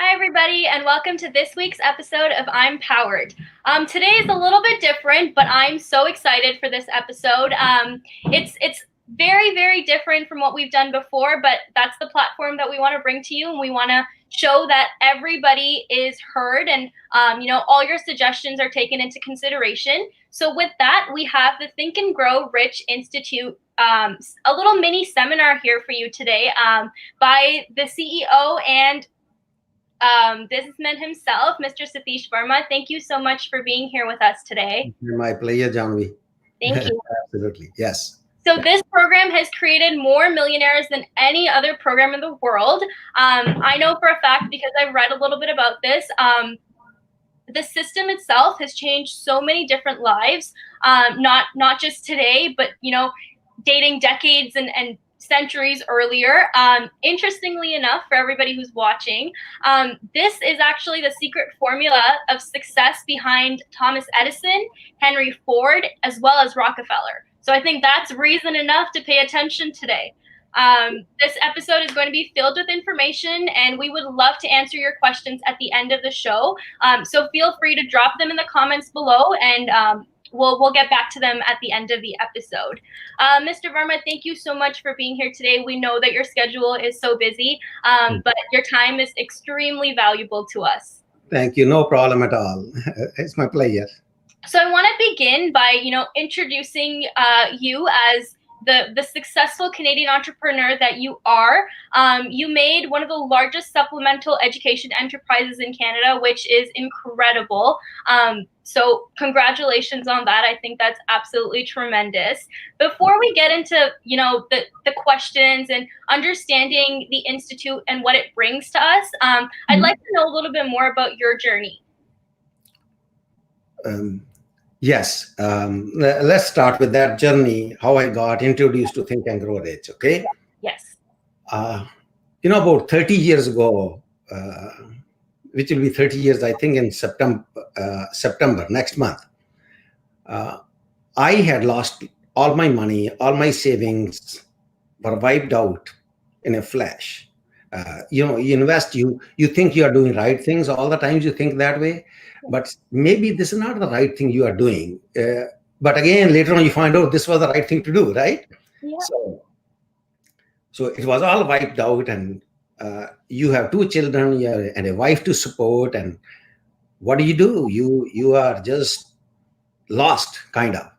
Hi, everybody, and welcome to this week's episode of I'm Powered. Today is a little bit different, but I'm so excited for this episode. It's very, very different from what we've done before, but that's the platform that we want to bring to you, and we want to show that everybody is heard, and all your suggestions are taken into consideration. So with that, we have the Think and Grow Rich Institute, a little mini seminar here for you today by the CEO and businessman himself, Mr. Satish Verma. Thank you so much for being here with us today. My pleasure, Janvi. Thank you. Absolutely, yes. So this program has created more millionaires than any other program in the world. I know for a fact because I've read a little bit about this. The system itself has changed so many different lives, not just today, but dating decades and centuries earlier. Interestingly enough, for everybody who's watching, this is actually the secret formula of success behind Thomas Edison, Henry Ford, as well as Rockefeller. So I think that's reason enough to pay attention today. This episode is going to be filled with information, and we would love to answer your questions at the end of the show. So feel free to drop them in the comments below, and we'll get back to them at the end of the episode. Mr. Verma, thank you so much for being here today. We know that your schedule is so busy, but your time is extremely valuable to us. Thank you. No problem at all. It's my pleasure. So I want to begin by, introducing you as the successful Canadian entrepreneur that you are. You made one of the largest supplemental education enterprises in Canada, which is incredible. So congratulations on that. I think that's absolutely tremendous. Before we get into, the questions and understanding the Institute and what it brings to us, I'd like to know a little bit more about your journey. Yes, let's start with that journey, how I got introduced to Think and Grow Rich, okay? Yes. About 30 years ago, which will be 30 years, I think, in September, next month, I had lost all my money, all my savings were wiped out in a flash. You invest, you think you are doing right things. All the times you think that way, but maybe this is not the right thing you are doing. But again, later on you find out this was the right thing to do, right? Yeah. So it was all wiped out, and you have 2 children and a wife to support, and what do? You are just lost, kind of.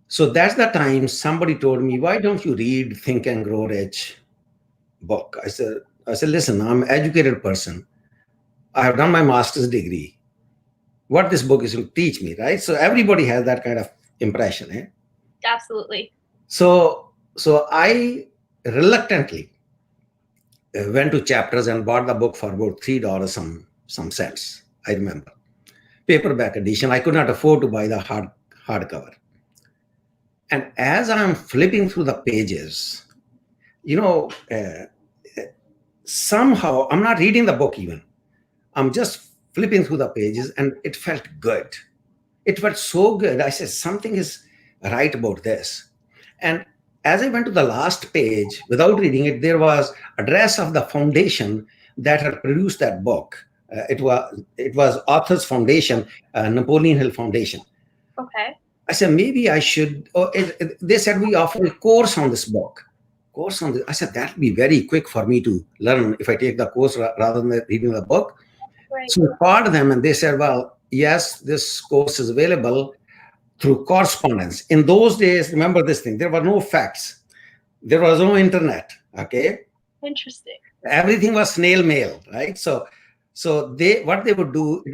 So that's the time somebody told me, why don't you read Think and Grow Rich book? I said, listen, I'm an educated person. I have done my master's degree. What this book is going to teach me, right? So everybody has that kind of impression, eh? Absolutely. So I reluctantly went to Chapters and bought the book for about $3 some cents. I remember, paperback edition. I could not afford to buy the hardcover. And as I'm flipping through the pages, somehow I'm not reading the book even. I'm just flipping through the pages, and it felt good. It felt so good. I said, something is right about this. And as I went to the last page, without reading it, there was address of the foundation that had produced that book. It was Authors Foundation, Napoleon Hill Foundation. Okay. I said, maybe I should. They said, we offer a course on this book. I said, that would be very quick for me to learn if I take the course rather than reading the book. Right. So I called them, and they said, well, yes, this course is available through correspondence. In those days, remember this thing, there were no fax. There was no internet, okay? Interesting. Everything was snail mail, right? So what they would do,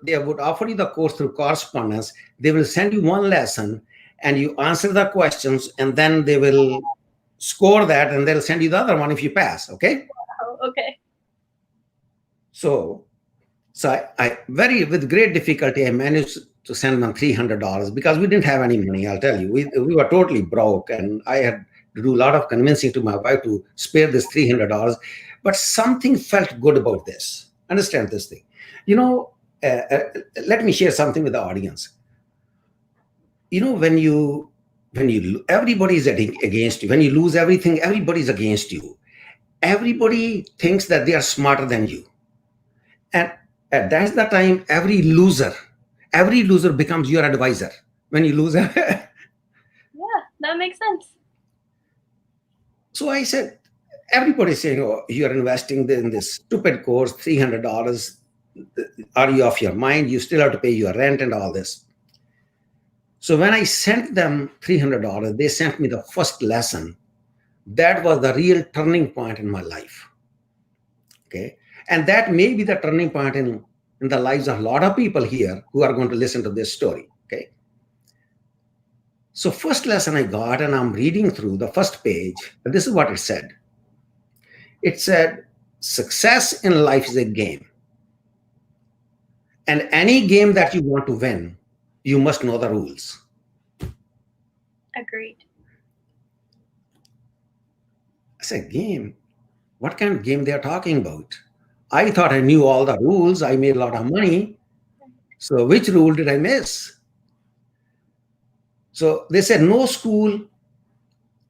they would offer you the course through correspondence. They will send you one lesson, and you answer the questions, and then they will score that, and they'll send you the other one if you pass, okay? Oh, okay. So I with great difficulty, I managed to send them $300 because we didn't have any money, I'll tell you. We were totally broke, and I had to do a lot of convincing to my wife to spare this $300. But something felt good about this. Understand this thing. Let me share something with the audience. When everybody is against you, when you lose everything, everybody's against you. Everybody thinks that they are smarter than you. And that's the time every loser becomes your advisor when you lose. Yeah, that makes sense. So I said, everybody's saying, oh, you're investing in this stupid course, $300. Are you off your mind? You still have to pay your rent and all this. So when I sent them $300, they sent me the first lesson. That was the real turning point in my life. Okay. And that may be the turning point in the lives of a lot of people here who are going to listen to this story. Okay. So first lesson I got, and I'm reading through the first page, and this is what it said. It said, success in life is a game. And any game that you want to win, you must know the rules. Agreed. I said, game? What kind of game they are talking about? I thought I knew all the rules. I made a lot of money. So which rule did I miss? So they said, no school,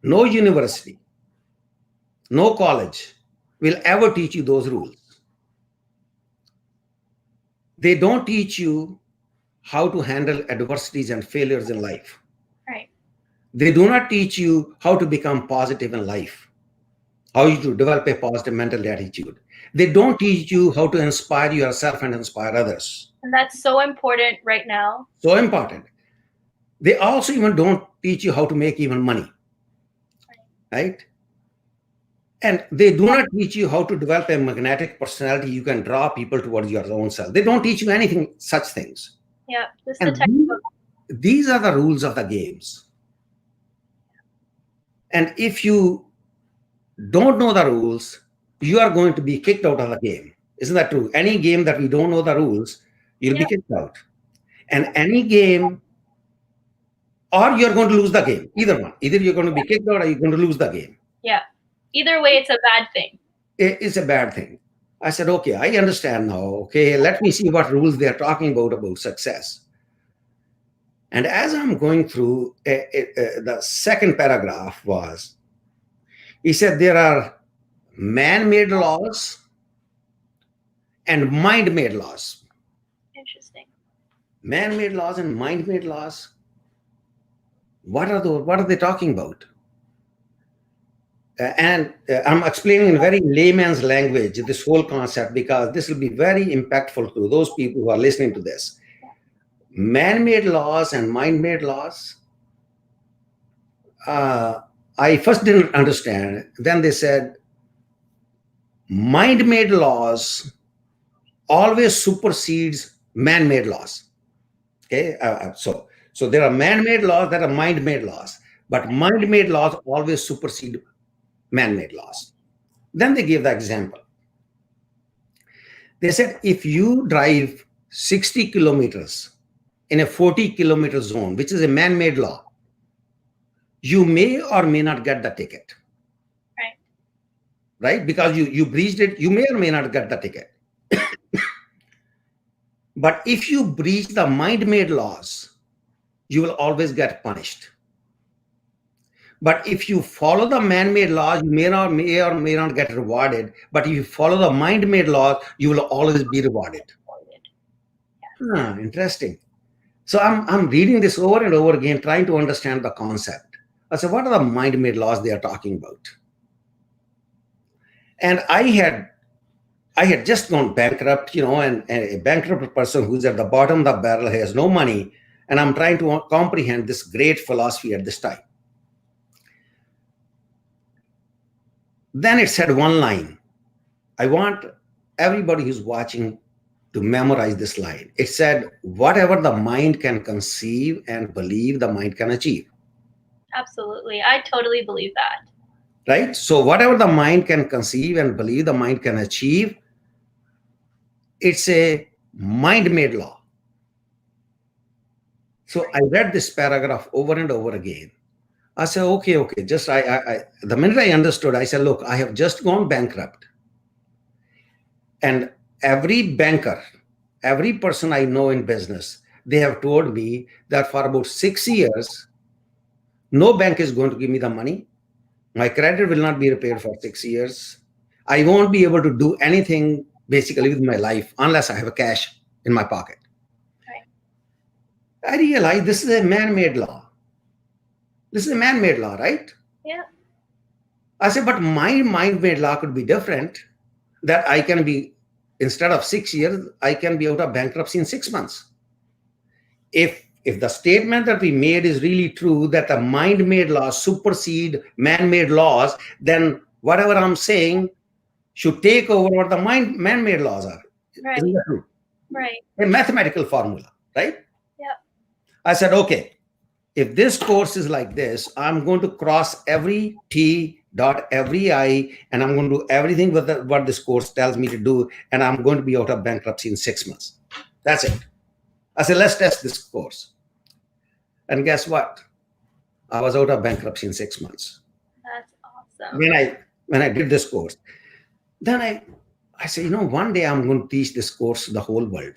no university, no college will ever teach you those rules. They don't teach you how to handle adversities and failures in life. Right. They do not teach you how to become positive in life, how you to develop a positive mental attitude. They don't teach you how to inspire yourself and inspire others. And that's so important right now. So important. They also even don't teach you how to make even money, right? And they do not teach you how to develop a magnetic personality. You can draw people towards your own self. They don't teach you anything, such things. Yeah, just And the textbook. these are the rules of the games. And if you don't know the rules, you are going to be kicked out of the game. Isn't that true? Any game that we don't know the rules, you'll be kicked out. And any game, or you're going to lose the game. Either one. Either you're going to be kicked out or you're going to lose the game. Yeah. Either way, it's a bad thing. It's a bad thing. I said, okay, I understand now. Okay, let me see what rules they're talking about success. And as I'm going through, the second paragraph was, he said there are man-made laws and mind-made laws. Interesting. Man-made laws and mind-made laws. What are those? What are they talking about? And I'm explaining in very layman's language this whole concept because this will be very impactful to those people who are listening to this. Man-made laws and mind-made laws. I first didn't understand. Then they said, mind-made laws always supersedes man-made laws. Okay, so there are man-made laws, there are mind-made laws, but mind-made laws always supersede man-made laws. Then they gave the example. They said, if you drive 60 kilometers in a 40-kilometer zone, which is a man-made law, you may or may not get the ticket. Right? Because you breached it, you may or may not get the ticket. But if you breach the mind-made laws, you will always get punished. But if you follow the man-made laws, you may or may not get rewarded. But if you follow the mind-made laws, you will always be rewarded. Interesting. So I'm reading this over and over again, trying to understand the concept. I said, what are the mind-made laws they are talking about? And I had just gone bankrupt, and a bankrupt person who's at the bottom of the barrel has no money. And I'm trying to comprehend this great philosophy at this time. Then it said one line. I want everybody who's watching to memorize this line. It said, whatever the mind can conceive and believe, the mind can achieve. Absolutely. I totally believe that. Right? So whatever the mind can conceive and believe, the mind can achieve. It's a mind-made law. So I read this paragraph over and over again. I said, okay. Just the minute I understood, I said, look, I have just gone bankrupt. And every banker, every person I know in business, they have told me that for about 6 years, no bank is going to give me the money. My credit will not be repaired for 6 years. I won't be able to do anything basically with my life unless I have a cash in my pocket. Right. I realized this is a man-made law. This is a man-made law, right? Yeah. I said, but my mind-made law could be different, that I can be, instead of 6 years, I can be out of bankruptcy in 6 months. If the statement that we made is really true, that the mind-made laws supersede man-made laws, then whatever I'm saying should take over what the man-made laws are. Right. Isn't that true? Right. A mathematical formula, right? Yeah. I said, okay, if this course is like this, I'm going to cross every T, dot every I, and I'm going to do everything with what this course tells me to do, and I'm going to be out of bankruptcy in 6 months. That's it. I said, let's test this course. And guess what? I was out of bankruptcy in 6 months. That's awesome. When I did this course. Then I said, one day I'm going to teach this course to the whole world,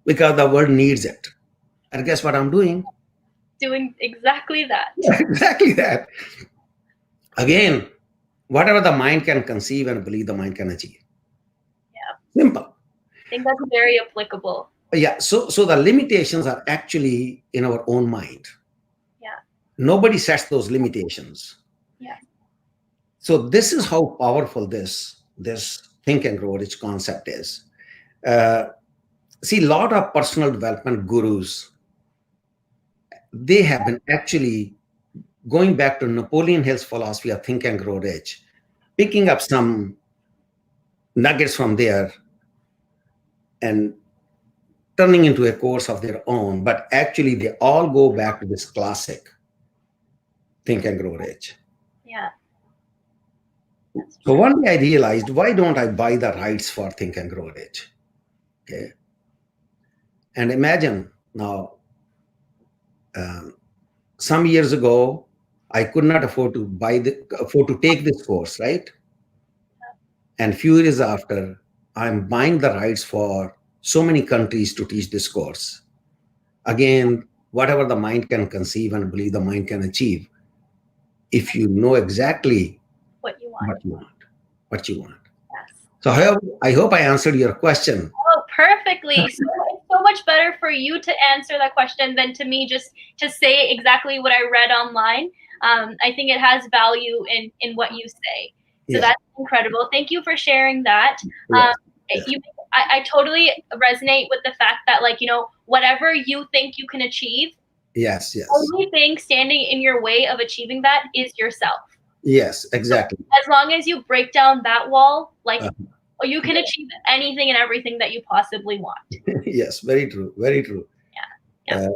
because the world needs it. And guess what I'm doing? Doing exactly that. Yeah, exactly that. Again, whatever the mind can conceive and believe, the mind can achieve. Yeah. Simple. I think that's very applicable. Yeah. So the limitations are actually in our own mind. Yeah. Nobody sets those limitations. Yeah. So this is how powerful this Think and Grow Rich concept is. See, a lot of personal development gurus, they have been actually going back to Napoleon Hill's philosophy of Think and Grow Rich, picking up some nuggets from there and turning into a course of their own. But actually, they all go back to this classic Think and Grow Rich. Yeah. So one day I realized, why don't I buy the rights for Think and Grow Rich? Okay. And imagine now, some years ago, I could not afford to take this course, right? And few years after, I'm buying the rights for so many countries to teach this course. Again, whatever the mind can conceive and believe, the mind can achieve, if you know exactly what you want. Yes. So I hope I answered your question. Oh, perfectly. So it's so much better for you to answer that question than to me just to say exactly what I read online. I think it has value in what you say. So that's incredible. Thank you for sharing that. I totally resonate with the fact that, whatever you think you can achieve, yes, only thing standing in your way of achieving that is yourself. Yes, exactly. So as long as you break down that wall, you can achieve anything and everything that you possibly want. Yes, very true. Very true. Yeah.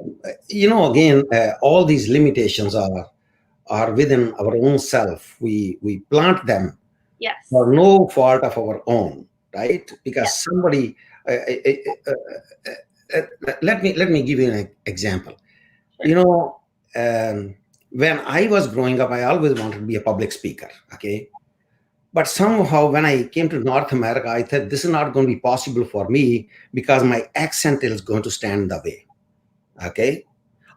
Again, all these limitations are within our own self. We plant them. Yes. For no fault of our own, right? Because somebody. Let me give you an example. Sure. When I was growing up, I always wanted to be a public speaker. Okay. But somehow when I came to North America, I thought this is not going to be possible for me because my accent is going to stand in the way. Okay.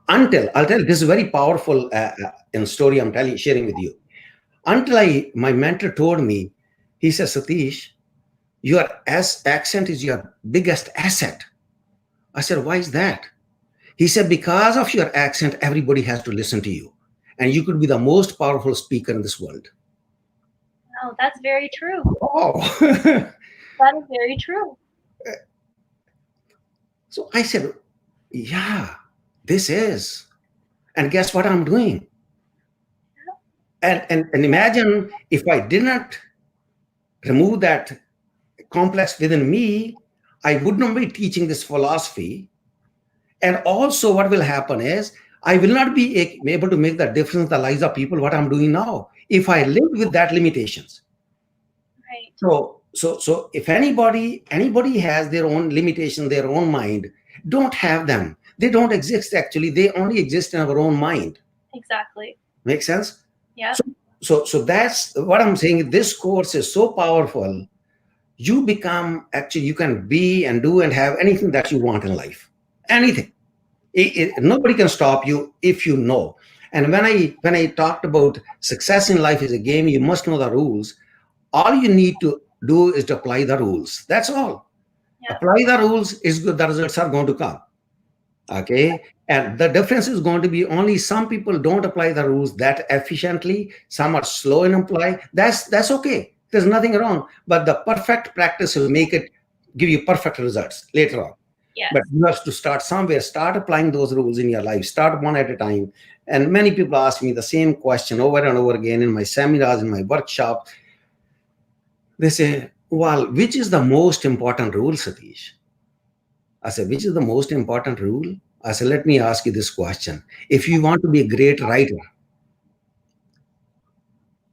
Until, I'll tell you, this is very powerful in story I'm sharing with you. Until my mentor told me, he says, Satish, your accent is your biggest asset. I said, why is that? He said, because of your accent, everybody has to listen to you. And you could be the most powerful speaker in this world. Oh, that's very true. Oh. That is very true. So I said, yeah, this is. And guess what I'm doing? And imagine if I did not remove that complex within me, I would not be teaching this philosophy. And also what will happen is I will not be able to make the difference in the lives of people what I'm doing now if I live with that limitations. Right. So if anybody has their own limitation, their own mind, don't have them. They don't exist actually. They only exist in our own mind. Exactly. Make sense? Yeah. So that's what I'm saying. This course is so powerful. You can be and do and have anything that you want in life. Anything. Nobody can stop you if you know. And when I talked about success in life is a game, you must know the rules. All you need to do is to apply the rules. That's all. Yeah. Apply the rules is good. The results are going to come. Okay. And the difference is going to be only some people don't apply the rules that efficiently. Some are slow in apply. That's okay. There's nothing wrong. But the perfect practice will make it give you perfect results later on. Yes. But you have to start somewhere. Start applying those rules in your life. Start one at a time. And many people ask me the same question over and over again in my seminars, in my workshop. They say, well, which is the most important rule, Satish? I said, which is the most important rule? I said, let me ask you this question. If you want to be a great writer,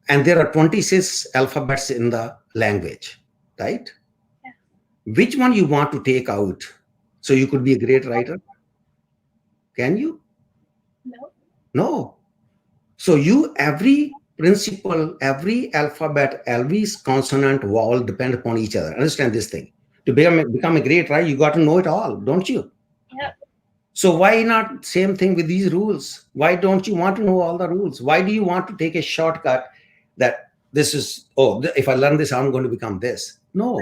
and there are 26 alphabets in the language, right? Yeah. Which one you want to take out so you could be a great writer? Can you? No. No. So every principle, every alphabet, every consonant, vowel depend upon each other. Understand this thing. To become a great writer, you got to know it all, don't you? Yep. So why not same thing with these rules? Why don't you want to know all the rules? Why do you want to take a shortcut that this is, if I learn this, I'm going to become this? No.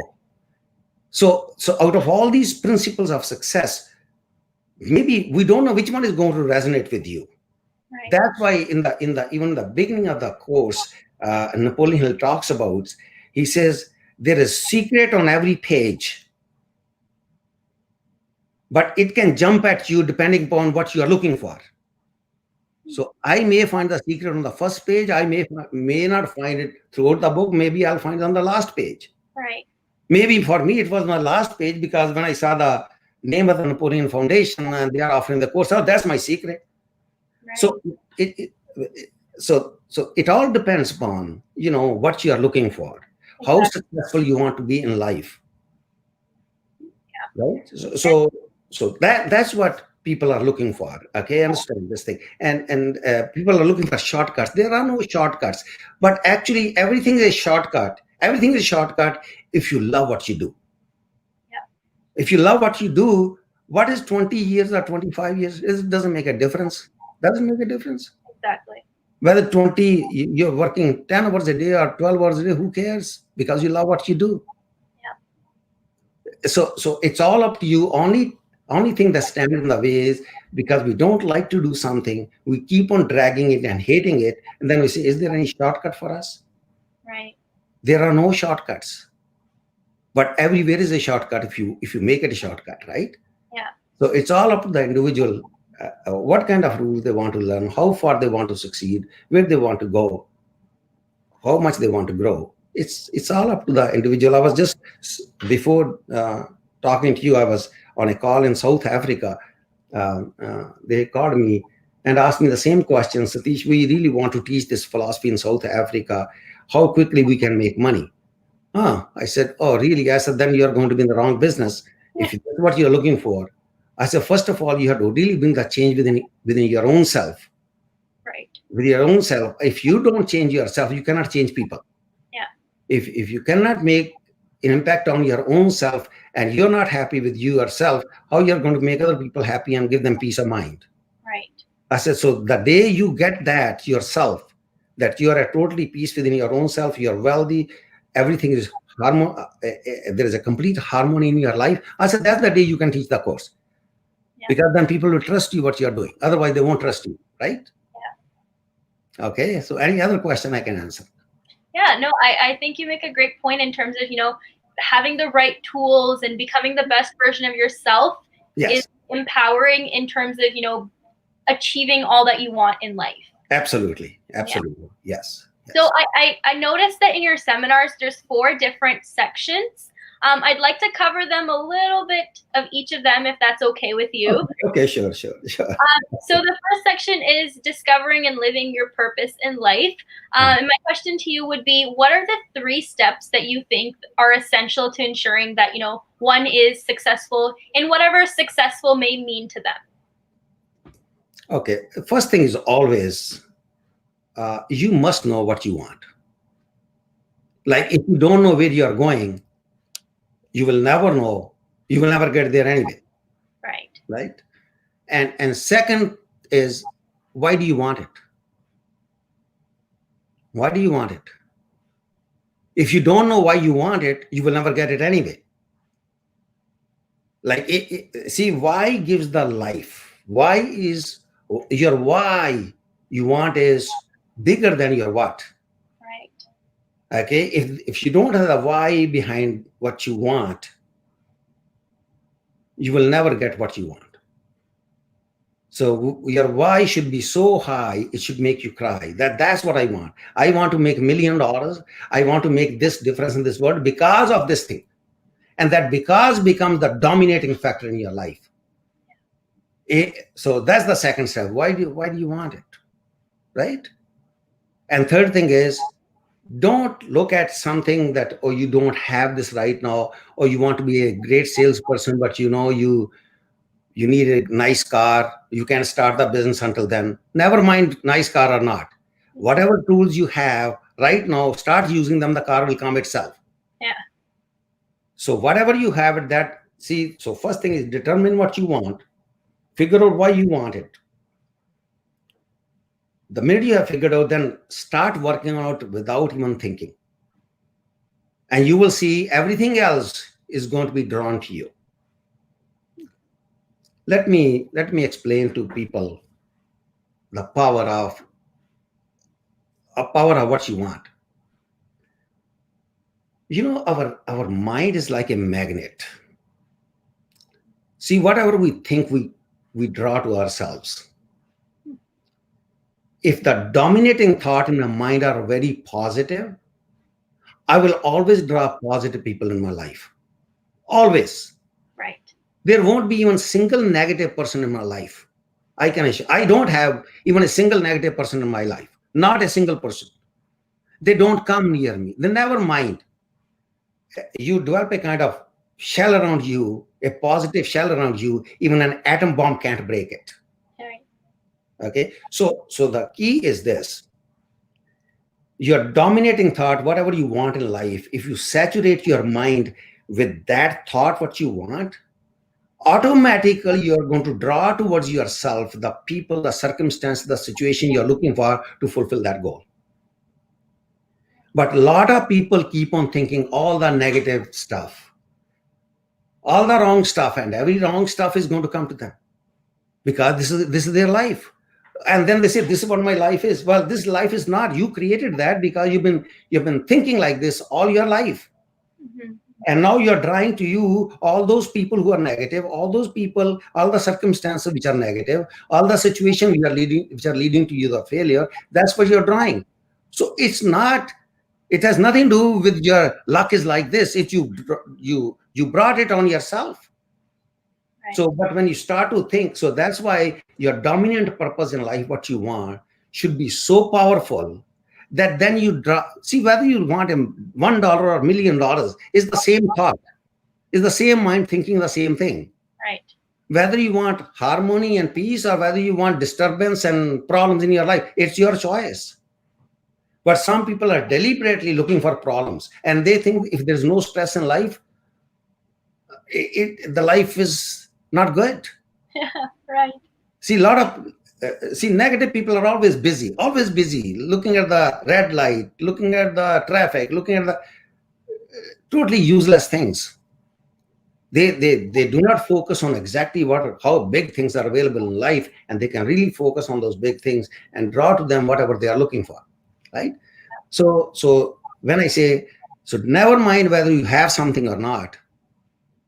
So out of all these principles of success, maybe we don't know which one is going to resonate with you. Right. That's why even the beginning of the course, Napoleon Hill talks about, he says, there is secret on every page, but it can jump at you depending upon what you are looking for. So I may find the secret on the first page. I may not find it throughout the book. Maybe I'll find it on the last page. Right. Maybe for me, it was my last page because when I saw the name of the Napoleon Foundation and they are offering the course, that's my secret. Right. So it all depends upon, what you are looking for, exactly. How successful you want to be in life. Yeah. Right. So that's what people are looking for. Okay, understand this thing. And people are looking for shortcuts. There are no shortcuts, but actually everything is a shortcut. Everything is a shortcut if you love what you do. Yeah. If you love what you do, what is 20 years or 25 years? It doesn't make a difference. Doesn't make a difference. Exactly. Whether you're working 10 hours a day or 12 hours a day, who cares? Because you love what you do. Yeah. So it's all up to you. Only thing that's standing in the way is because we don't like to do something, we keep on dragging it and hating it. And then we say, is there any shortcut for us? Right. There are no shortcuts. But everywhere is a shortcut if you make it a shortcut, right? Yeah. So it's all up to the individual, what kind of rules they want to learn, how far they want to succeed, where they want to go, how much they want to grow. It's all up to the individual. I was just before talking to you, I was on a call in South Africa. They called me and asked me the same question. Satish, we really want to teach this philosophy in South Africa, how quickly we can make money. I said, oh, really? I said, then you're going to be in the wrong business. If that's what you're looking for. I said, first of all, you have to really bring the change within your own self. Right. With your own self. If you don't change yourself, you cannot change people. Yeah. If you cannot make an impact on your own self and you're not happy with yourself, how you're going to make other people happy and give them peace of mind? Right. I said, so the day you get that yourself, that you are at totally peace within your own self, you're wealthy, everything is there is a complete harmony in your life. I said, that's the day you can teach the course. Yeah. Because then people will trust you what you're doing. Otherwise, they won't trust you, right? Yeah. Okay. So any other question I can answer? Yeah, no, I think you make a great point in terms of, having the right tools and becoming the best version of yourself. Yes. Is empowering in terms of, achieving all that you want in life. Absolutely. Yeah. Yes. So I noticed that in your seminars, there's 4 different sections. I'd like to cover them a little bit of each of them, if that's okay with you. Okay, sure. So the first section is discovering and living your purpose in life. And my question to you would be, what are the 3 steps that you think are essential to ensuring that, one is successful in whatever successful may mean to them? Okay. First thing is always, you must know what you want. Like if you don't know where you are going, you will never know. You will never get there anyway. Right. Right. And second is, why do you want it? Why do you want it? If you don't know why you want it, you will never get it anyway. Like, see, why gives the life. Why is your why you want is bigger than your what. Right. Okay, if you don't have the why behind what you want, you will never get what you want. So your why should be so high, it should make you cry. That's what I want. I want to make $1 million. I want to make this difference in this world because of this thing. And that because becomes the dominating factor in your life. So that's the second step. Why do you want it? Right? And third thing is, don't look at something that, oh, you don't have this right now, or you want to be a great salesperson, but you need a nice car. You can't start the business until then. Never mind nice car or not. Whatever tools you have right now, start using them. The car will come itself. Yeah. So whatever you have at that, see, so first thing is determine what you want. Figure out why you want it. The minute you have figured out, then start working out without even thinking. And you will see everything else is going to be drawn to you. Let me explain to people the power of what you want. Our mind is like a magnet. See, whatever we think, we draw to ourselves. If the dominating thought in my mind are very positive, I will always draw positive people in my life. Always. Right. There won't be even a single negative person in my life. I can assure. I don't have even a single negative person in my life. Not a single person. They don't come near me. They never mind. You develop a kind of shell around you, a positive shell around you. Even an atom bomb can't break it. Right. Okay. So the key is this. Your dominating thought, whatever you want in life, if you saturate your mind with that thought, what you want, automatically you're going to draw towards yourself the people, the circumstance, the situation you're looking for to fulfill that goal. But a lot of people keep on thinking all the negative stuff, all the wrong stuff, and every wrong stuff is going to come to them because this is their life. And then they say, this is what my life is. Well, this life is not. You created that because you've been thinking like this all your life. Mm-hmm. And now you're drawing to you all those people who are negative, all those people, all the circumstances which are negative, all the situations which are leading to you the failure. That's what you're drawing. So it has nothing to do with your luck is like this. If you brought it on yourself. Right. So, but when you start to think, so that's why your dominant purpose in life, what you want, should be so powerful that then you draw. See, whether you want $1 or $1 million is the same thought, is the same mind thinking the same thing. Right. Whether you want harmony and peace or whether you want disturbance and problems in your life, it's your choice. But some people are deliberately looking for problems, and they think if there's no stress in life, the life is not good. Yeah, right. See, negative people are always busy, looking at the red light, looking at the traffic, looking at the totally useless things. They do not focus on exactly how big things are available in life, and they can really focus on those big things and draw to them whatever they are looking for, right? So when I say, so never mind whether you have something or not,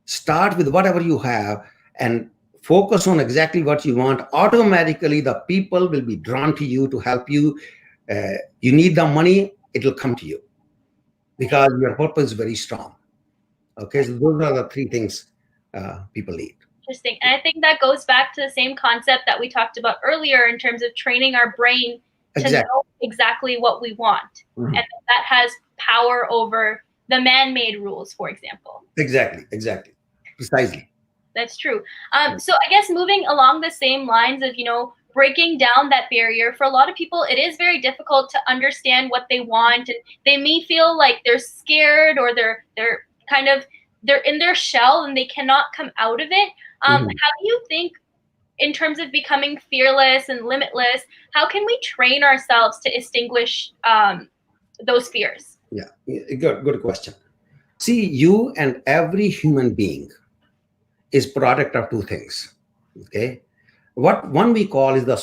start with whatever you have and focus on exactly what you want. Automatically, the people will be drawn to you to help you. You need the money, it will come to you because your purpose is very strong. Okay, so those are the three things people need. Interesting. And I think that goes back to the same concept that we talked about earlier in terms of training our brain to know exactly what we want. Mm-hmm. And that has power over the man-made rules, for example. Exactly. Precisely. That's true. So I guess moving along the same lines of, breaking down that barrier, for a lot of people, it is very difficult to understand what they want. And they may feel like they're scared or they're in their shell and they cannot come out of it. How do you think, in terms of becoming fearless and limitless, how can we train ourselves to extinguish those fears? Yeah, good question. See, you and every human being is product of two things. Okay, what one we call is the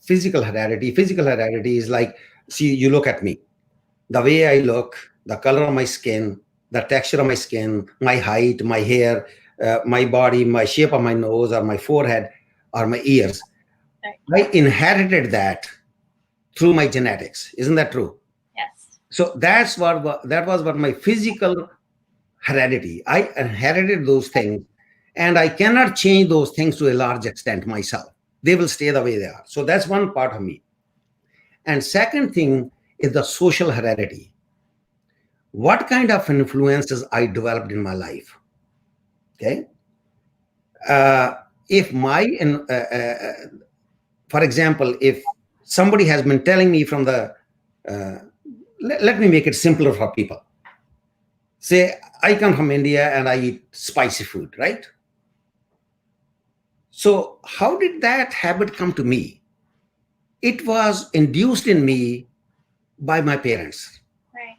physical heredity. Physical heredity is like, see, you look at me, the way I look, the color of my skin, the texture of my skin, my height, my hair, my body, my shape of my nose or my forehead or my ears. Right. I inherited that through my genetics. Isn't that true? Yes. So that was what my physical heredity. I inherited those things, and I cannot change those things to a large extent myself. They will stay the way they are. So that's one part of me. And second thing is the social heredity. What kind of influences I developed in my life? Okay, uh, if my for example, if somebody has been telling me from the uh, let me make it simpler for people. Say I come from India and I eat spicy food, right? So how did that habit come to me? It was induced in me by my parents. Right.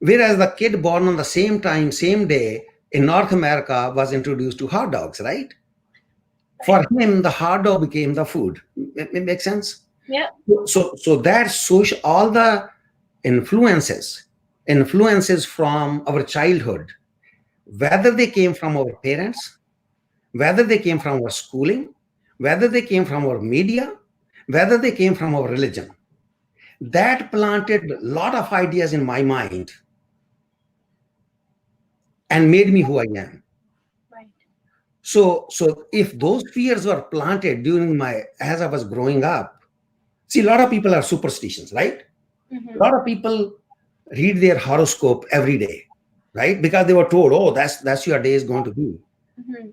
Whereas the kid born on the same time, same day in North America was introduced to hot dogs, right? For him, the hot dog became the food. It makes sense? Yeah. So that social, all the influences from our childhood, whether they came from our parents, whether they came from our schooling, whether they came from our media, whether they came from our religion, that planted a lot of ideas in my mind and made me who I am. Right. So if those fears were planted during as I was growing up, see, a lot of people are superstitions, right? A lot of people read their horoscope every day, right? Because they were told, oh, that's your day is going to be. Mm-hmm.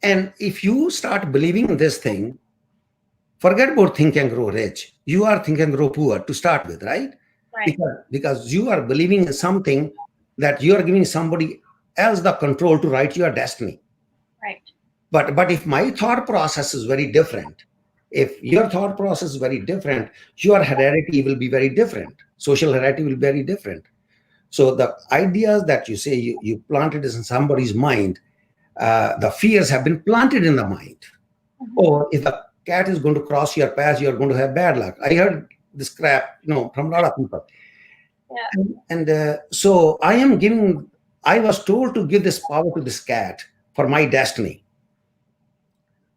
And if you start believing this thing, forget about think and grow rich. You are think and grow poor to start with, right? Right. Because you are believing in something that you are giving somebody else the control to write your destiny. Right. But if my thought process is very different, if your thought process is very different, your heredity will be very different. Social heredity will be very different. So the ideas that you say you planted in somebody's mind, the fears have been planted in the mind. Mm-hmm. Or if the cat is going to cross your path, you're going to have bad luck. I heard this crap, from a lot of people. Yeah. And so I was told to give this power to this cat for my destiny.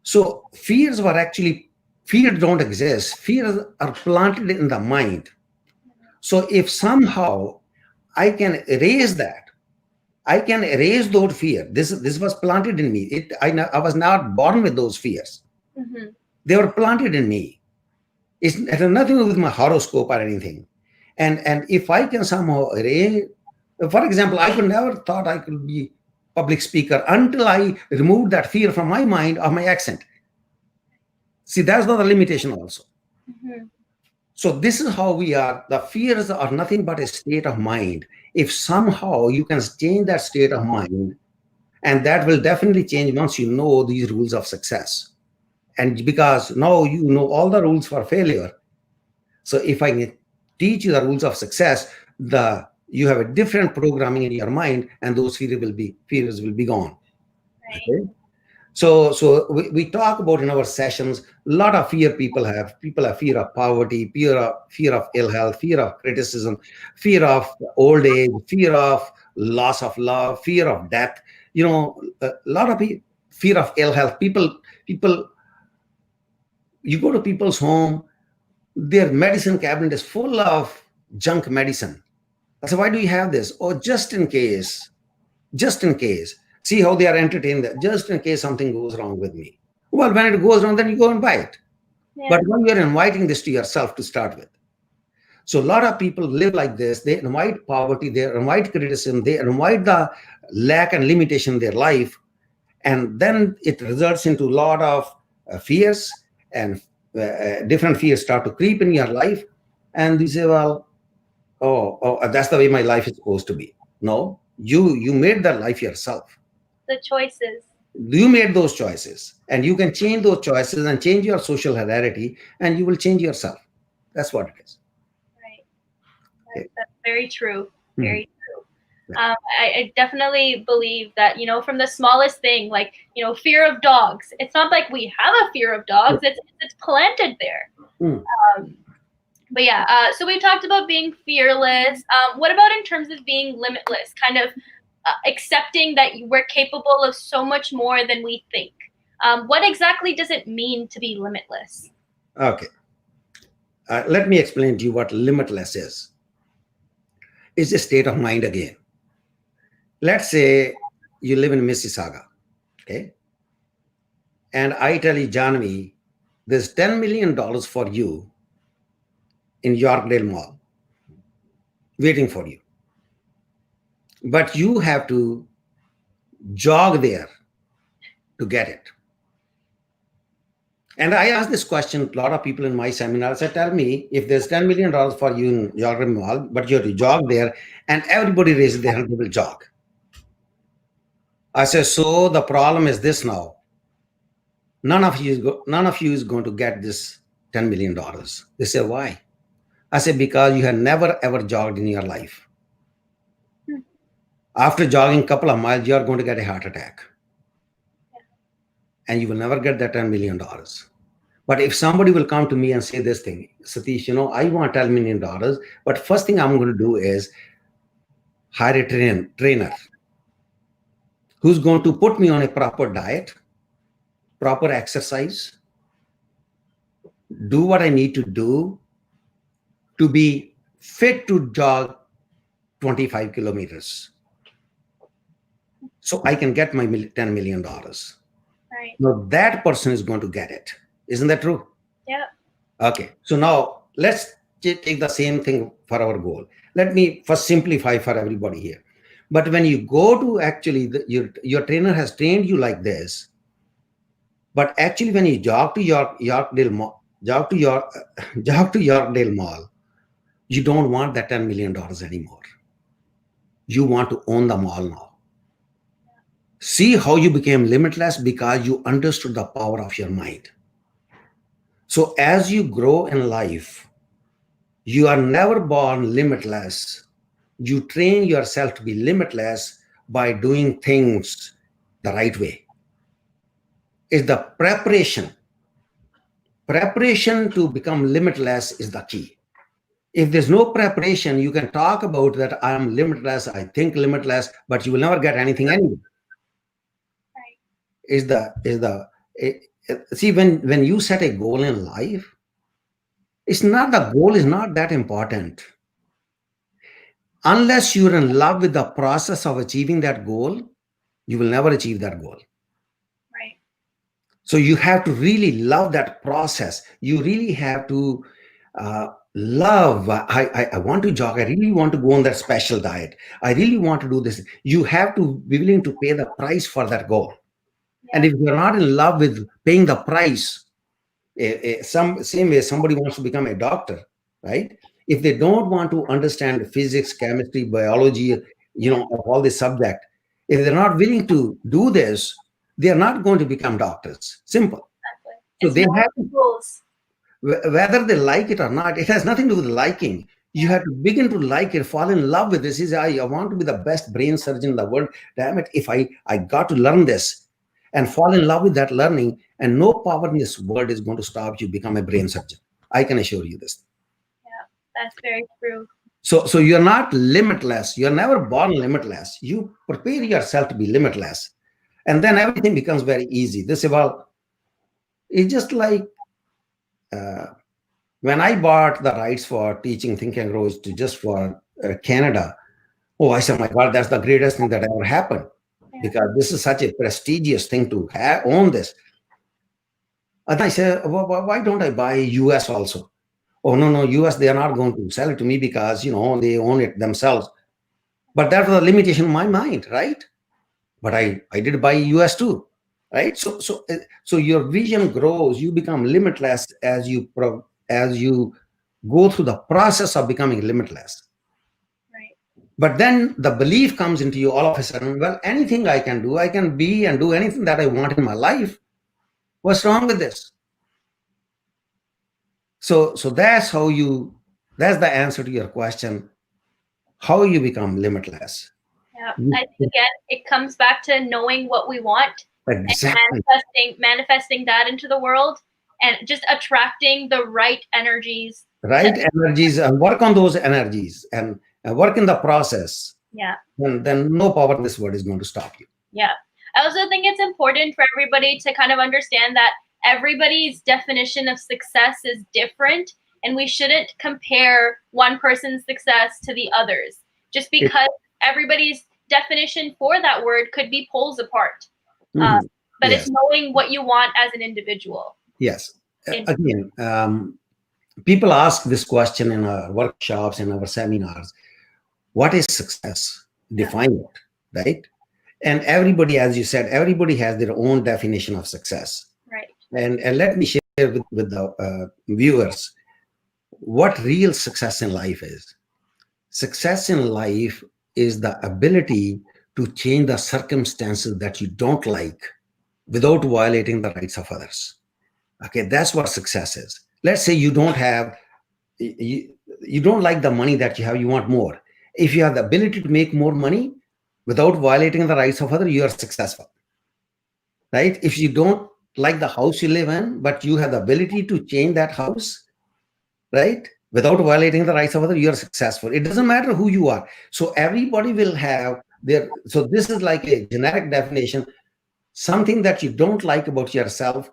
So fears don't exist. Fears are planted in the mind. So if somehow I can erase that, I can erase those fear. This was planted in me. I was not born with those fears. Mm-hmm. They were planted in me. It had nothing to do with my horoscope or anything. And if I can somehow erase, for example, I could never thought I could be public speaker until I removed that fear from my mind of my accent. See, that's not a limitation also. Mm-hmm. So this is how we are. The fears are nothing but a state of mind. If somehow you can change that state of mind, and that will definitely change once you know these rules of success. And because now you know all the rules for failure. So if I can teach you the rules of success, you have a different programming in your mind, and those fears will be gone. Right. Okay? So we talk about in our sessions a lot of fear people have. People have fear of poverty, fear of ill health, fear of criticism, fear of old age, fear of loss of love, fear of death. A lot of fear of ill health. People, you go to people's home, their medicine cabinet is full of junk medicine. I said, why do you have this? Oh, just in case. Just in case. See how they are entertained, just in case something goes wrong with me. Well, when it goes wrong, then you go and buy it. Yeah. But when you're inviting this to yourself to start with. So a lot of people live like this. They invite poverty, they invite criticism, they invite the lack and limitation in their life. And then it results into a lot of fears, and different fears start to creep in your life. And you say, well, oh, that's the way my life is supposed to be. No, you made that life yourself. The choices. You made those choices, and you can change those choices and change your social heredity, and you will change yourself. That's what it is. Right. That's very true. Mhm. Very true. I definitely believe that, from the smallest thing, like, fear of dogs. It's not like we have a fear of dogs. It's planted there. Mm. But yeah, so we talked about being fearless. What about in terms of being limitless? Kind of accepting that we're capable of so much more than we think. What exactly does it mean to be limitless? Okay. Let me explain to you what limitless is. It's a state of mind again. Let's say you live in Mississauga, okay? And I tell you, Janvi, there's $10 million for you in Yorkdale Mall waiting for you. But you have to jog there to get it. And I asked this question to a lot of people in my seminars. I said, tell me, if there's $10 million for you in Yorkdale Mall, but you have to jog there, and everybody raises their hand, they will jog. I said, so the problem is this now. None of you is going to get this $10 million. They say, why? I said, because you have never ever jogged in your life. After jogging a couple of miles, you are going to get a heart attack. And you will never get that $10 million. But if somebody will come to me and say this thing, Satish, I want $10 million, but first thing I'm going to do is hire a trainer who's going to put me on a proper diet, proper exercise, do what I need to do to be fit to jog 25 kilometers. So I can get my $10 million. Right. Now that person is going to get it. Isn't that true? Yeah. Okay. So now let's take the same thing for our goal. Let me first simplify for everybody here. But when you go to actually, your trainer has trained you like this. But actually, when you jog to Yorkdale Mall, jog to Yorkdale Mall, you don't want that $10 million anymore. You want to own the mall now. See how you became limitless because you understood the power of your mind. So as you grow in life, you are never born limitless. You train yourself to be limitless by doing things the right way. It's the preparation. Preparation to become limitless is the key. If there's no preparation, you can talk about that I am limitless, I think limitless, but you will never get anything anyway. See, when you set a goal in life, the goal is not that important. Unless you're in love with the process of achieving that goal, you will never achieve that goal. Right. So you have to really love that process. You really have to love, I want to jog. I really want to go on that special diet. I really want to do this. You have to be willing to pay the price for that goal. Yeah. And if you're not in love with paying the price, same way somebody wants to become a doctor, right? If they don't want to understand physics, chemistry, biology, of all this subject, if they're not willing to do this, they're not going to become doctors. Simple. Exactly. So they have rules. Whether they like it or not, it has nothing to do with liking. You have to begin to like it, fall in love with this. I want to be the best brain surgeon in the world. Damn it, if I got to learn this and fall in love with that learning, and no power in this world is going to stop you become a brain surgeon. I can assure you this. Yeah, that's very true. So you're not limitless. You're never born limitless. You prepare yourself to be limitless. And then everything becomes very easy. It's just like when I bought the rights for teaching Think and Grow for Canada. Oh, I said, my God, that's the greatest thing that ever happened. Because this is such a prestigious thing to own this. And I said, well, why don't I buy US also? Oh, no, US, they are not going to sell it to me because, they own it themselves. But that was a limitation in my mind, right? But I did buy US too, right? So your vision grows, you become limitless as you go through the process of becoming limitless. But then the belief comes into you all of a sudden, well, anything I can do, I can be and do anything that I want in my life. What's wrong with this? So that's the answer to your question. how you become limitless. Yeah. You- I think again, it comes back to knowing what we want and Exactly. manifesting that into the world and just attracting the right energies. Right energies, and work on those energies, and work in the process. Yeah. Then no power in this world is going to stop you. Yeah. I also think it's important for everybody to kind of understand that everybody's definition of success is different, and we shouldn't compare one person's success to the others just because everybody's definition for that word could be poles apart. Mhm. But Yes. it's knowing what you want as an individual. Yes. Again, people ask this question in our workshops, in our seminars: what is success? Define it, right? And everybody, as you said, everybody has their own definition of success. Right. And let me share with the viewers what real success in life is. Success in life is the ability to change the circumstances that you don't like without violating the rights of others. Okay, that's what success is. Let's say you don't have, you don't like the money that you have, you want more. If you have the ability to make more money without violating the rights of others, you are successful, right? If you don't like the house you live in, but you have the ability to change that house, right, without violating the rights of others, you are successful. It doesn't matter who you are. So everybody will have their, so this is like a generic definition. Something that you don't like about yourself,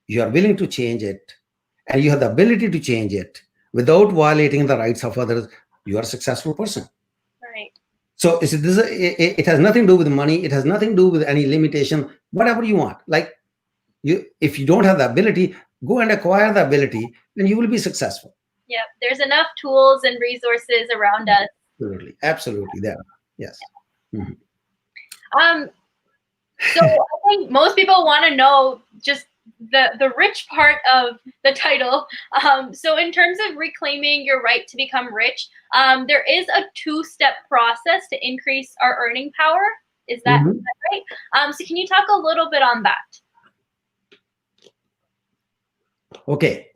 you are willing to change it, and you have the ability to change it without violating the rights of others, you are a successful person. Right. So it has nothing to do with money. It has nothing to do with any limitation. Whatever you want, like if you don't have the ability, go and acquire the ability, and you will be successful. Yeah, there's enough tools and resources around us. Absolutely, there. Yes. Mm-hmm. So I think most people want to know just the rich part of the title. So in terms of reclaiming your right to become rich, there is a 2-step process to increase our earning power. Is that right? So can you talk a little bit on that? Okay.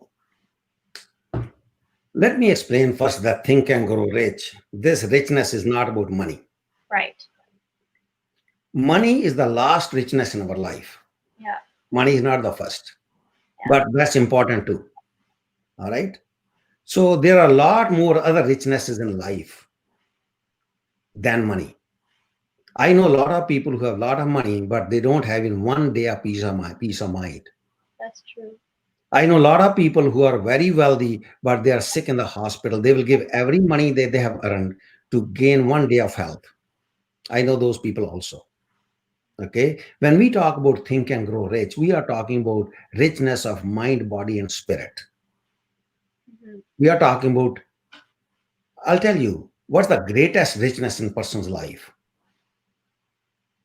Let me explain first that Think and Grow Rich. This richness is not about money. Right. Money is the last richness in our life. Yeah. Money is not the first, but that's important too. All right. So there are a lot more other richnesses in life than money. I know a lot of people who have a lot of money, but they don't have in one day a peace of mind. That's true. I know a lot of people who are very wealthy, but they are sick in the hospital. They will give every money that they have earned to gain one day of health. I know those people also. Okay. When we talk about Think and Grow Rich, we are talking about richness of mind, body, and spirit. Mm-hmm. We are talking about, I'll tell you, what's the greatest richness in a person's life?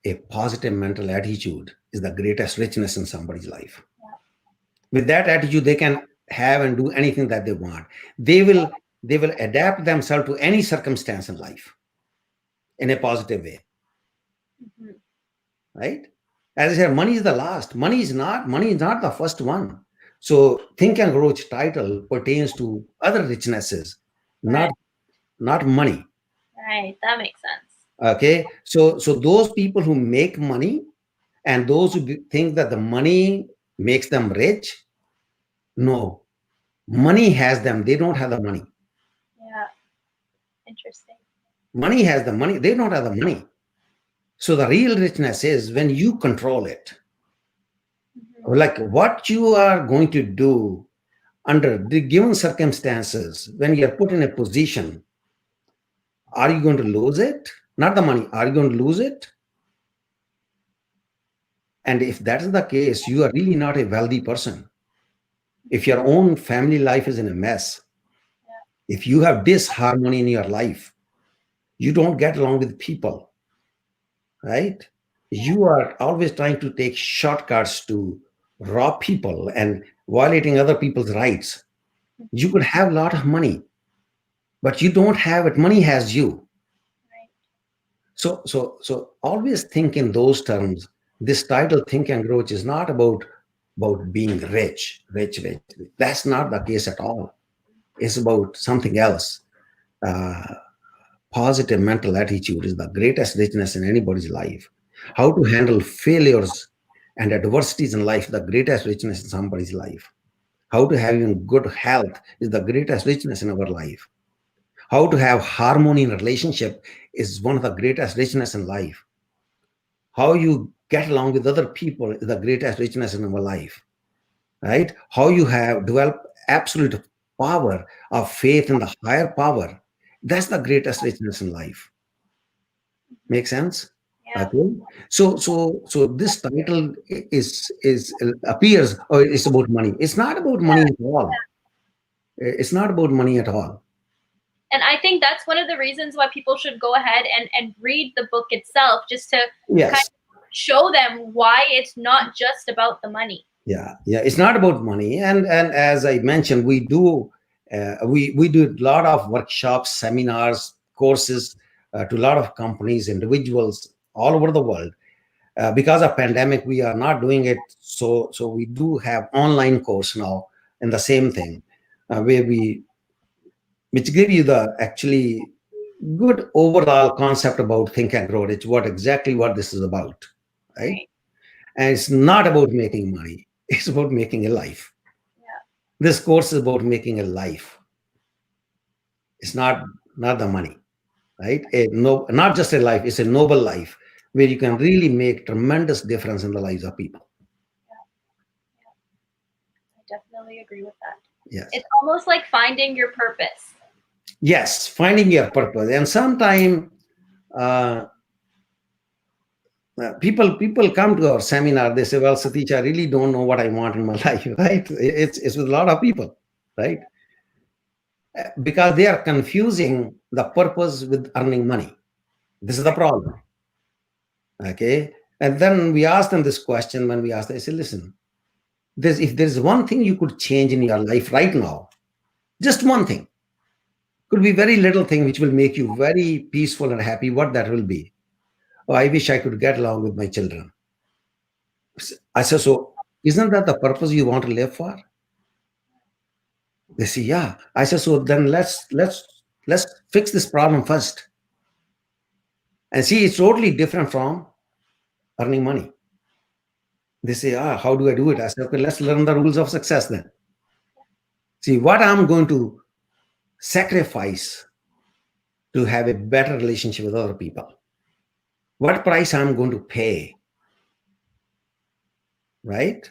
A positive mental attitude is the greatest richness in somebody's life. Yeah. With that attitude, they can have and do anything that they want. They will adapt themselves to any circumstance in life in a positive way. Mm-hmm. Right? As I said, money is the last. Money is not the first one. So Think and Grow Rich title pertains to other richnesses, right. not money. Right. That makes sense. Okay. So those people who make money and those who think that the money makes them rich, no. Money has them. They don't have the money. Yeah. Interesting. Money has the money. They don't have the money. So the real richness is when you control it. Mm-hmm. Like what you are going to do under the given circumstances, when you are put in a position, are you going to lose it? Not the money. Are you going to lose it? And if that is the case, you are really not a wealthy person. If your own family life is in a mess, if you have disharmony in your life, you don't get along with people, right? You are always trying to take shortcuts to rob people and violating other people's rights. You could have a lot of money, but you don't have it. Money has you. So always think in those terms. This title, Think and Grow, is not about being rich. That's not the case at all. It's about something else. positive mental attitude is the greatest richness in anybody's life. How to handle failures and adversities in life, the greatest richness in somebody's life. How to have even good health is the greatest richness in our life. How to have harmony in a relationship is one of the greatest richness in life. How you get along with other people is the greatest richness in our life, right? How you have developed absolute power of faith in the higher power. That's the greatest richness in life. Make sense? Yeah. Okay. So this title is appears or it's about money. It's not about money at all. It's not about money at all. And I think that's one of the reasons why people should go ahead and read the book itself, just to kind Yes. of show them why it's not just about the money. Yeah. It's not about money. And as I mentioned, we do a lot of workshops, seminars, courses to a lot of companies, individuals all over the world. Because of pandemic, we are not doing it. So we do have online course now, and the same thing, where we which give you the actually good overall concept about Think and Grow Rich, what this is about, right? Right. And it's not about making money; it's about making a life. Yeah. This course is about making a life. It's not the money, right? No, not just a life; it's a noble life where you can really make tremendous difference in the lives of people. I definitely agree with that. Yes. It's almost like finding your purpose. Yes, finding your purpose. And sometimes uh, people come to our seminar. They say, "Well, Satish, I really don't know what I want in my life." Right? It's with a lot of people, right? Because they are confusing the purpose with earning money. This is the problem. Okay. And then we ask them this question. When we ask them, I say, "Listen, if there's one thing you could change in your life right now, just one thing, could be very little thing which will make you very peaceful and happy. What that will be? Oh, I wish I could get along with my children." I said, "So isn't that the purpose you want to live for?" They say, "Yeah." I said, "So then let's fix this problem first." And see, it's totally different from earning money. They say, "How do I do it?" I said, "Okay, let's learn the rules of success then. See, what I'm going to sacrifice to have a better relationship with other people. What price I'm going to pay, right?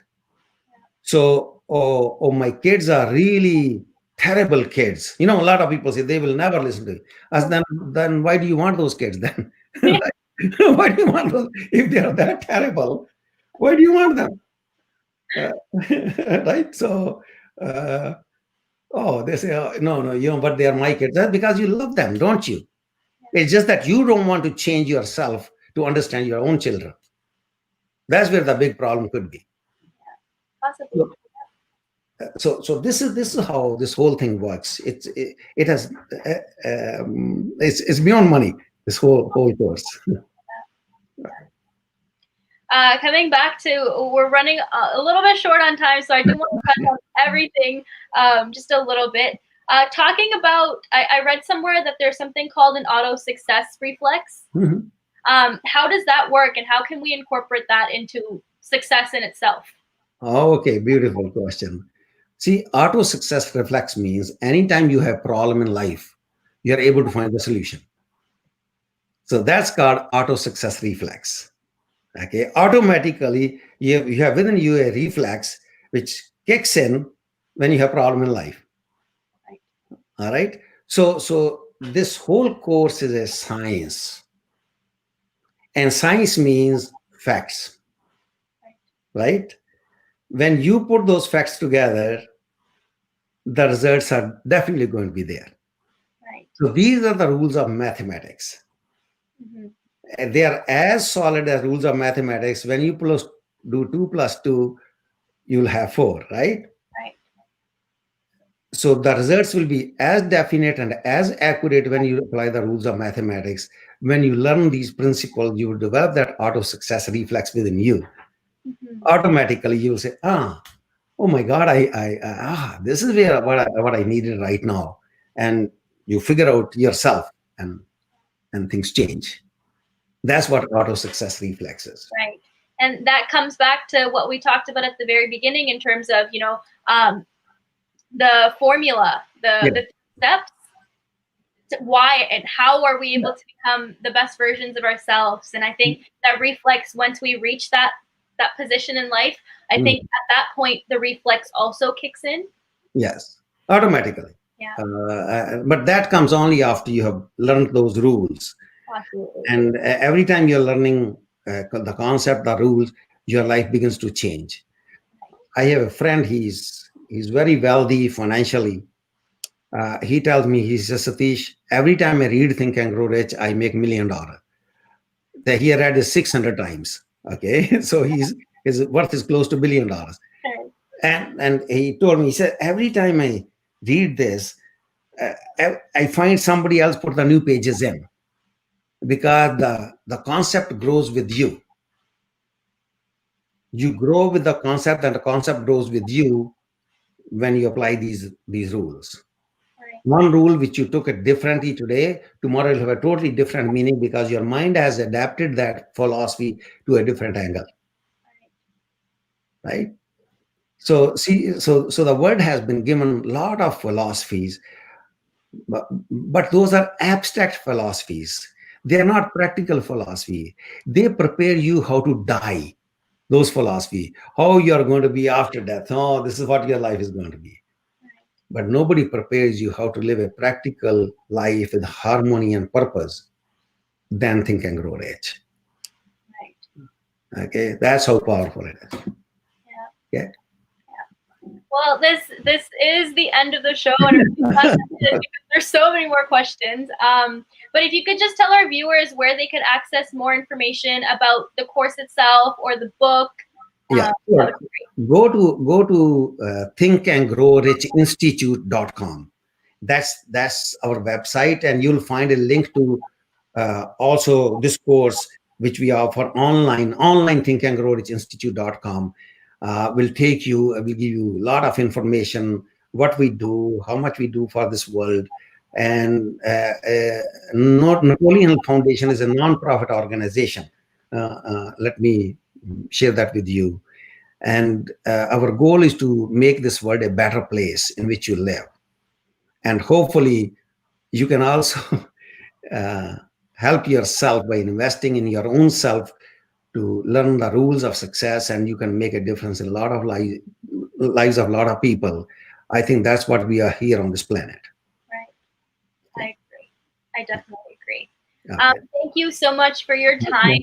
So, my kids are really terrible kids. A lot of people say they will never listen to you. As then why do you want those kids then? Why do you want those? If they are that terrible, why do you want them? Right? So, they say, "Oh, no, but they are my kids." That's because you love them, don't you? It's just that you don't want to change yourself to understand your own children. That's where the big problem could be. Possibly. So this is how this whole thing works. It has it's beyond money. This whole course. Coming back to, we're running a little bit short on time, so I do want to touch on everything just a little bit. Talking about, I read somewhere that there's something called an auto success reflex. Mhm. How does that work, and how can we incorporate that into success in itself? Okay, beautiful question. See, auto success reflex means anytime you have problem in life, you're able to find the solution. So that's called auto success reflex. Okay, automatically you have within you a reflex which kicks in when you have problem in life. Right. All right. So this whole course is a science, and science means facts, right? When you put those facts together, the results are definitely going to be there. Right. So these are the rules of mathematics. Mhm. And they are as solid as rules of mathematics. When you do 2 plus 2, you'll have 4, right? Right. So the results will be as definite and as accurate when you apply the rules of mathematics. When you learn these principles, you will develop that auto success reflex within you. Mhm. Automatically, you will say, "Oh my God, this is what I needed right now," and you figure out yourself. And and things change. That's what auto success reflex is. Right. And that comes back to what we talked about at the very beginning in terms of, the formula, the steps, to why and how are we able to become the best versions of ourselves. And I think that reflex, once we reach that position in life, I think at that point, the reflex also kicks in. Yes, automatically. Yeah. But that comes only after you have learned those rules. Absolutely. And every time you're learning the concept, the rules, your life begins to change. I have a friend, he's very wealthy financially. He tells me, he says, Satish, every time I read Think and Grow Rich, I make $1 million. He read it 600 times. Okay. So his worth is close to $1 billion. And he told me, he said, every time I read this, I find somebody else put the new pages in, because the concept grows with you. You grow with the concept, and the concept grows with you when you apply these rules. Right. One rule which you took it differently today, tomorrow will have a totally different meaning, because your mind has adapted that philosophy to a different angle. Right? So see, so the world has been given a lot of philosophies, but those are abstract philosophies. They are not practical philosophy. They prepare you how to die. Those philosophy, how you are going to be after death. Oh, this is what your life is going to be. But nobody prepares you how to live a practical life with harmony and purpose than Think and Grow Rich. Right. Okay, that's how powerful it is. Yeah. Well, this is the end of the show, and there's so many more questions. But if you could just tell our viewers where they could access more information about the course itself or the book. Yeah, sure. Go to thinkandgrowrichinstitute.com. That's our website, and you'll find a link to also this course which we offer online thinkandgrowrichinstitute.com. Will give you a lot of information, what we do, how much we do for this world. And Napoleon Foundation is a non-profit organization. Let me share that with you. And our goal is to make this world a better place in which you live. And hopefully you can also help yourself by investing in your own self to learn the rules of success, and you can make a difference in a lot of lives of a lot of people. I think that's what we are here on this planet. Right. I agree. I definitely agree. Okay. Thank you so much for your time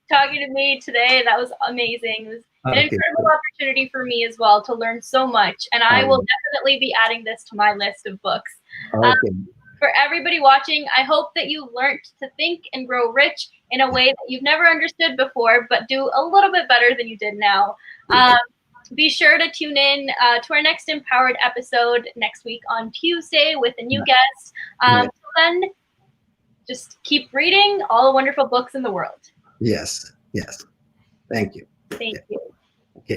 talking to me today. That was amazing. It was an incredible opportunity for me as well to learn so much. And I will definitely be adding this to my list of books. For everybody watching, I hope that you learned to think and grow rich in a way that you've never understood before, but do a little bit better than you did now. Be sure to tune in to our next Empowered episode next week on Tuesday with a new guest. Then just keep reading all the wonderful books in the world. Yes. Thank you. Thank you.